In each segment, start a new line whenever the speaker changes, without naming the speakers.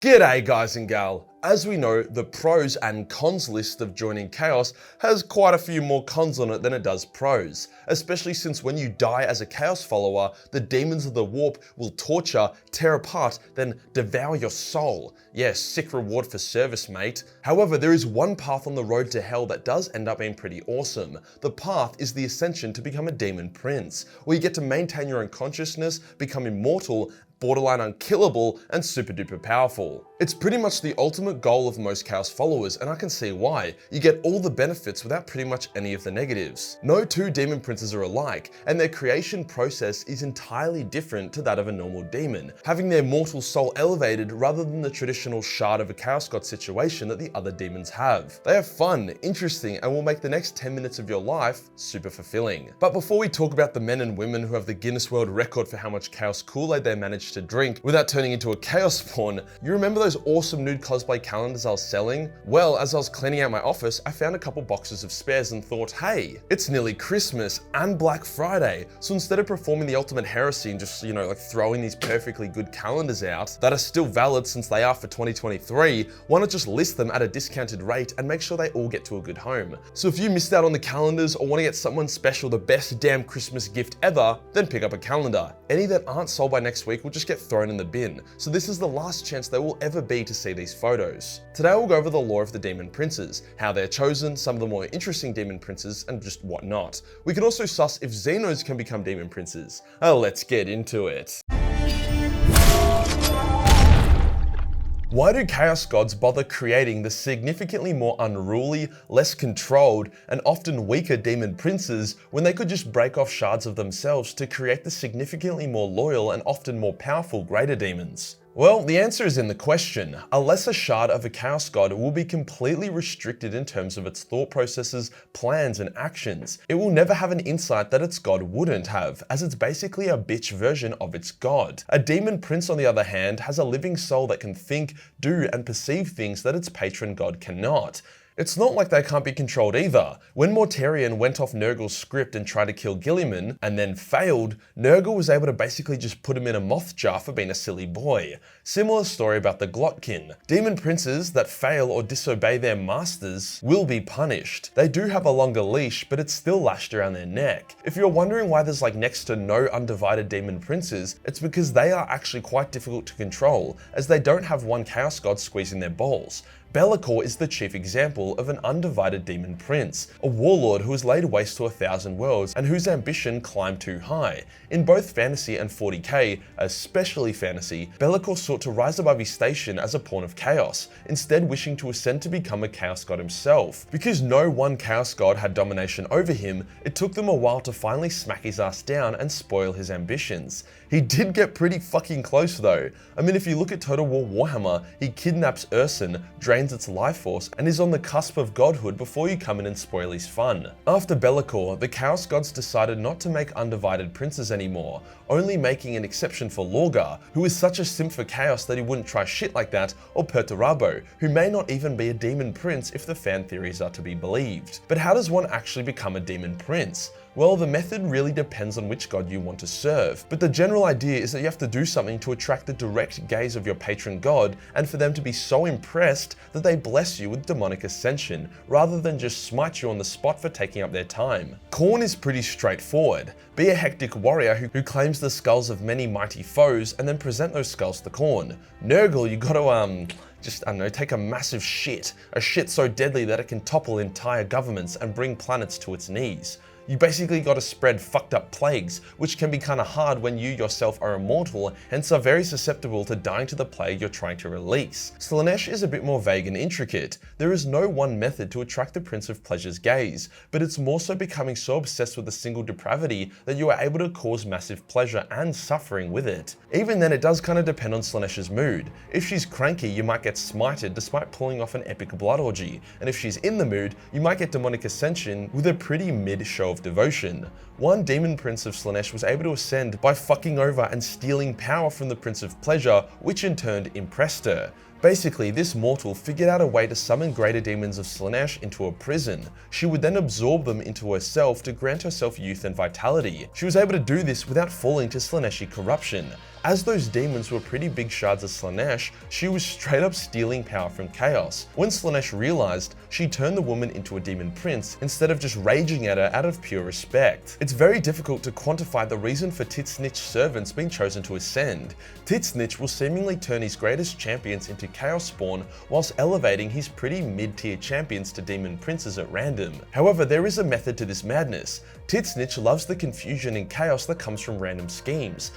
G'day guys and gal. As we know, the pros and cons list of joining Chaos has quite a few more cons on it than it does pros, especially since when you die as a Chaos follower, the demons of the warp will torture, tear apart, then devour your soul. Yeah, sick reward for service, mate. However, there is one path on the road to hell that does end up being pretty awesome. The path is the ascension to become a demon prince, where you get to maintain your own consciousness, become immortal, borderline unkillable, and super duper powerful. It's pretty much the ultimate goal of most Chaos followers, and I can see why. You get all the benefits without pretty much any of the negatives. No two demon princes are alike, and their creation process is entirely different to that of a normal demon, having their mortal soul elevated rather than the traditional shard of a Chaos God situation that the other demons have. They are fun, interesting, and will make the next 10 minutes of your life super fulfilling. But before we talk about the men and women who have the Guinness World Record for how much Chaos Kool-Aid they managed to drink without turning into a Chaos spawn, you remember those awesome nude cosplay calendars I was selling? Well, as I was cleaning out my office, I found a couple boxes of spares and thought, hey, it's nearly Christmas and Black Friday, so instead of performing the ultimate heresy and just, like throwing these perfectly good calendars out that are still valid since they are for 2023, why not just list them at a discounted rate and make sure they all get to a good home? So if you missed out on the calendars or want to get someone special the best damn Christmas gift ever, then pick up a calendar. Any that aren't sold by next week will just get thrown in the bin, so this is the last chance there will ever be to see these photos. Today we'll go over the lore of the demon princes, how they're chosen, some of the more interesting demon princes, and just whatnot. We can also suss if Xenos can become demon princes. Let's get into it. Why do Chaos Gods bother creating the significantly more unruly, less controlled, and often weaker demon princes when they could just break off shards of themselves to create the significantly more loyal and often more powerful greater demons? Well, the answer is in the question. A lesser shard of a Chaos God will be completely restricted in terms of its thought processes, plans, and actions. It will never have an insight that its God wouldn't have, as it's basically a bitch version of its God. A demon prince, on the other hand, has a living soul that can think, do, and perceive things that its patron God cannot. It's not like they can't be controlled either. When Mortarion went off Nurgle's script and tried to kill Gilliman, and then failed, Nurgle was able to basically just put him in a moth jar for being a silly boy. Similar story about the Glotkin. Demon princes that fail or disobey their masters will be punished. They do have a longer leash, but it's still lashed around their neck. If you're wondering why there's next to no undivided demon princes, it's because they are actually quite difficult to control, as they don't have one Chaos God squeezing their balls. Be'lakor is the chief example of an undivided demon prince, a warlord who has laid waste to 1,000 worlds and whose ambition climbed too high. In both fantasy and 40k, especially fantasy, Be'lakor sought to rise above his station as a pawn of chaos, instead wishing to ascend to become a Chaos God himself. Because no one Chaos God had domination over him, it took them a while to finally smack his ass down and spoil his ambitions. He did get pretty fucking close though. I mean, if you look at Total War Warhammer, he kidnaps Urson, drains its life force, and is on the cusp of godhood before you come in and spoil his fun. After Be'lakor, the Chaos Gods decided not to make undivided princes anymore, only making an exception for Lorgar, who is such a simp for chaos that he wouldn't try shit like that, or Perturabo, who may not even be a demon prince if the fan theories are to be believed. But how does one actually become a demon prince? Well, the method really depends on which god you want to serve, but the general idea is that you have to do something to attract the direct gaze of your patron god, and for them to be so impressed that they bless you with demonic ascension, rather than just smite you on the spot for taking up their time. Khorne is pretty straightforward. Be a hectic warrior who claims the skulls of many mighty foes, and then present those skulls to Khorne. Nurgle, you gotta take a massive shit. A shit so deadly that it can topple entire governments and bring planets to its knees. You basically gotta spread fucked up plagues, which can be kinda hard when you yourself are immortal, hence are very susceptible to dying to the plague you're trying to release. Slaanesh is a bit more vague and intricate. There is no one method to attract the Prince of Pleasure's gaze, but it's more so becoming so obsessed with a single depravity that you are able to cause massive pleasure and suffering with it. Even then, it does kinda depend on Slaanesh's mood. If she's cranky, you might get smited despite pulling off an epic blood orgy, and if she's in the mood, you might get demonic ascension with a pretty mid show of devotion. One demon prince of Slaanesh was able to ascend by fucking over and stealing power from the Prince of Pleasure, which in turn impressed her. Basically, this mortal figured out a way to summon greater demons of Slaanesh into a prison. She would then absorb them into herself to grant herself youth and vitality. She was able to do this without falling to Slaaneshi corruption. As those demons were pretty big shards of Slaanesh, she was straight up stealing power from Chaos. When Slaanesh realized, she turned the woman into a demon prince instead of just raging at her out of pure respect. It's very difficult to quantify the reason for Titsnitch's servants being chosen to ascend. Titsnitch will seemingly turn his greatest champions into Chaos Spawn whilst elevating his pretty mid-tier champions to demon princes at random. However, there is a method to this madness. Titsnitch loves the confusion and chaos that comes from random schemes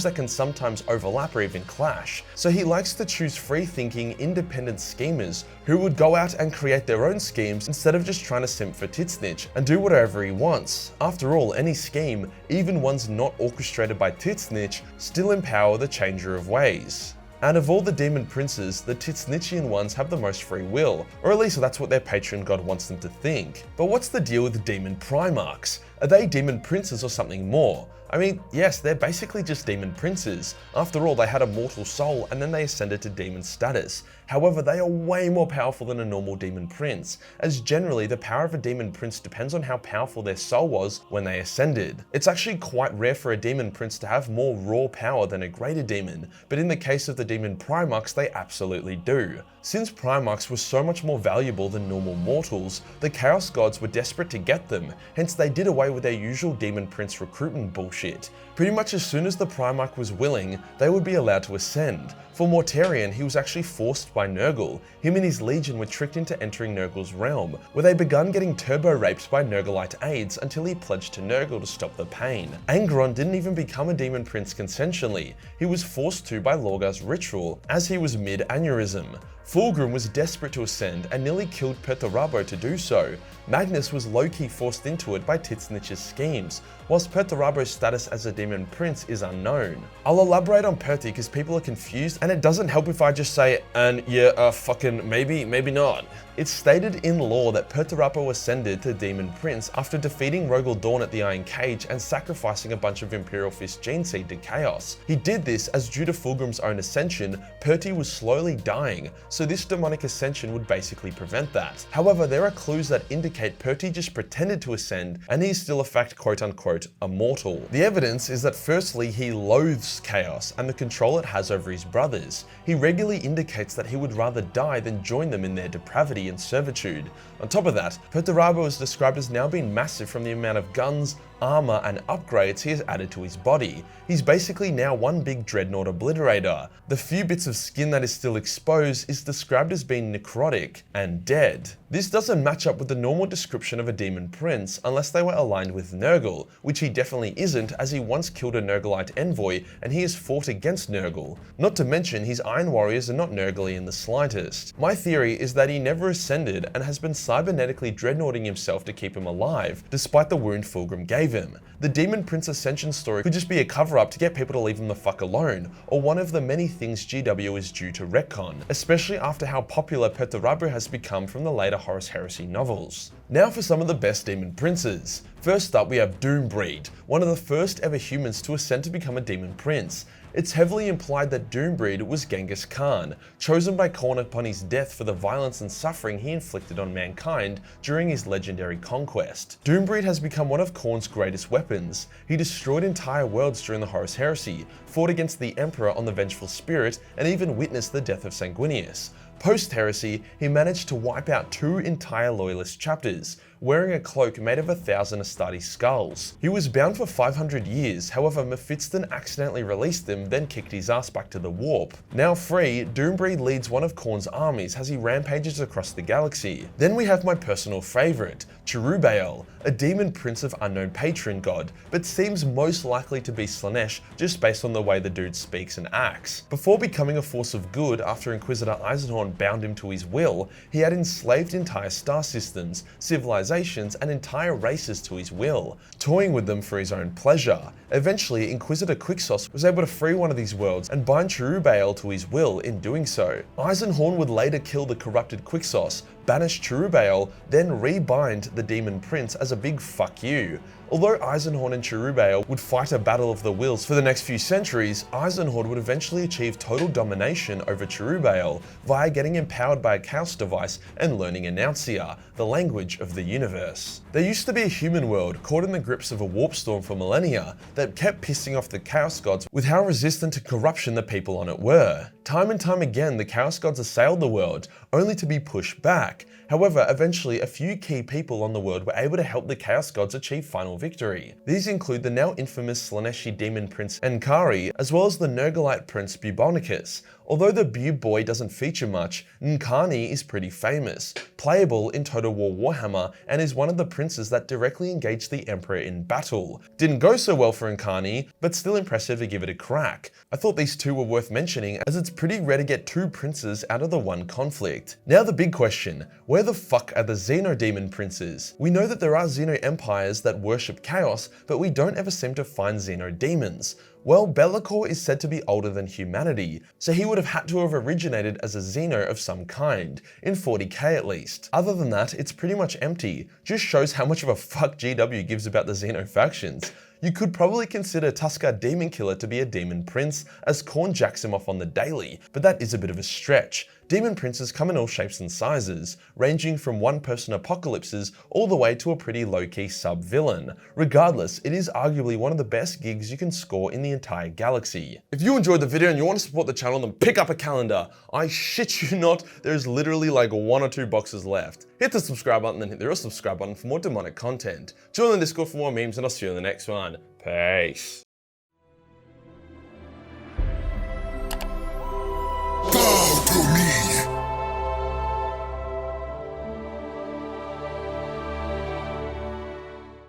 that can sometimes overlap or even clash. So he likes to choose free-thinking, independent schemers who would go out and create their own schemes instead of just trying to simp for Titsnitch and do whatever he wants. After all, any scheme, even ones not orchestrated by Titsnitch, still empower the changer of ways. Out of all the demon princes, the Titsnitchian ones have the most free will, or at least that's what their patron god wants them to think. But what's the deal with demon primarchs? Are they demon princes or something more? I mean, yes, they're basically just demon princes. After all, they had a mortal soul and then they ascended to demon status. However, they are way more powerful than a normal demon prince, as generally the power of a demon prince depends on how powerful their soul was when they ascended. It's actually quite rare for a demon prince to have more raw power than a greater demon, but in the case of the demon primarchs, they absolutely do. Since primarchs were so much more valuable than normal mortals, the chaos gods were desperate to get them, hence they did away with their usual demon prince recruitment bullshit. Pretty much as soon as the primarch was willing, they would be allowed to ascend. For Mortarion, he was actually forced by Nurgle. Him and his legion were tricked into entering Nurgle's realm, where they begun getting turbo-raped by Nurglite aides until he pledged to Nurgle to stop the pain. Angron didn't even become a demon prince consensually. He was forced to by Lorgar's ritual, as he was mid-aneurysm. Fulgrim was desperate to ascend and nearly killed Perturabo to do so. Magnus was low-key forced into it by Titsnitch's schemes, whilst Perturabo's status as a demon prince is unknown. I'll elaborate on Perty because people are confused and it doesn't help if I just say, and yeah, fucking maybe not. It's stated in lore that Perturabo ascended to Demon Prince after defeating Rogel Dawn at the Iron Cage and sacrificing a bunch of Imperial Fist Gene Seed to Chaos. He did this as due to Fulgrim's own ascension, Perty was slowly dying, so this demonic ascension would basically prevent that. However, there are clues that indicate Perty just pretended to ascend and he's still a fact quote-unquote immortal. The evidence is that firstly he loathes Chaos and the control it has over his brothers. He regularly indicates that he would rather die than join them in their depravity and servitude. On top of that, Perturabo is described as now being massive from the amount of guns, armor, and upgrades he has added to his body. He's basically now one big dreadnought obliterator. The few bits of skin that is still exposed is described as being necrotic and dead. This doesn't match up with the normal description of a demon prince unless they were aligned with Nurgle, which he definitely isn't as he once killed a Nurglite envoy and he has fought against Nurgle. Not to mention his Iron Warriors are not Nurgly in the slightest. My theory is that he never ascended and has been cybernetically dreadnoughting himself to keep him alive, despite the wound Fulgrim gave him. The Demon Prince Ascension story could just be a cover-up to get people to leave him the fuck alone, or one of the many things GW is due to retcon, especially after how popular Perturabo has become from the later Horus Heresy novels. Now for some of the best Demon Princes. First up we have Doombreed, one of the first ever humans to ascend to become a Demon Prince. It's heavily implied that Doombreed was Genghis Khan, chosen by Khorne upon his death for the violence and suffering he inflicted on mankind during his legendary conquest. Doombreed has become one of Khorne's greatest weapons. He destroyed entire worlds during the Horus Heresy, fought against the Emperor on the Vengeful Spirit, and even witnessed the death of Sanguinius. Post-Heresy, he managed to wipe out 2 entire Loyalist chapters, wearing a cloak made of 1,000 Astarte skulls. He was bound for 500 years, however Mephiston accidentally released him, then kicked his ass back to the warp. Now free, Doombreed leads one of Khorne's armies as he rampages across the galaxy. Then we have my personal favourite, Cherubbaal, a demon prince of unknown patron god, but seems most likely to be Slaanesh just based on the way the dude speaks and acts. Before becoming a force of good after Inquisitor Eisenhorn bound him to his will, he had enslaved entire star systems, civilizations, and entire races to his will, toying with them for his own pleasure. Eventually, Inquisitor Quixos was able to free one of these worlds and bind Cherubbaal to his will in doing so. Eisenhorn would later kill the corrupted Quixos, banish Cherubbaal, then rebind the Demon Prince as a big fuck you. Although Eisenhorn and Cherubbaal would fight a battle of the wills for the next few centuries, Eisenhorn would eventually achieve total domination over Cherubbaal via getting empowered by a Chaos device and learning Announcia, the language of the universe. There used to be a human world caught in the grips of a warp storm for millennia that kept pissing off the Chaos Gods with how resistant to corruption the people on it were. Time and time again, the Chaos Gods assailed the world, only to be pushed back. However, eventually a few key people on the world were able to help the Chaos Gods achieve final victory. These include the now infamous Slaaneshi Demon Prince Nkari, as well as the Nergalite Prince Bubonicus. Although the Bube boy doesn't feature much, Nkani is pretty famous, playable in Total War Warhammer, and is one of the princes that directly engaged the Emperor in battle. Didn't go so well for Nkani, but still impressive to give it a crack. I thought these two were worth mentioning as it's pretty rare to get two princes out of the one conflict. Now the big question, where the fuck are the Xenodemon princes? We know that there are Xeno empires that worship chaos, but we don't ever seem to find Xenodemons. Well, Be'lakor is said to be older than humanity, so he would have had to have originated as a Xeno of some kind, in 40k at least. Other than that, it's pretty much empty, just shows how much of a fuck GW gives about the Xeno factions. You could probably consider Tuskar Demonkiller to be a Demon Prince, as Khorne jacks him off on the daily, but that is a bit of a stretch. Demon Princes come in all shapes and sizes, ranging from one-person apocalypses all the way to a pretty low-key sub-villain. Regardless, it is arguably one of the best gigs you can score in the entire galaxy. If you enjoyed the video and you want to support the channel, then pick up a calendar. I shit you not, there's literally like 1 or 2 boxes left. Hit the subscribe button, then hit the real subscribe button for more demonic content. Join the Discord for more memes, and I'll see you in the next one. Peace.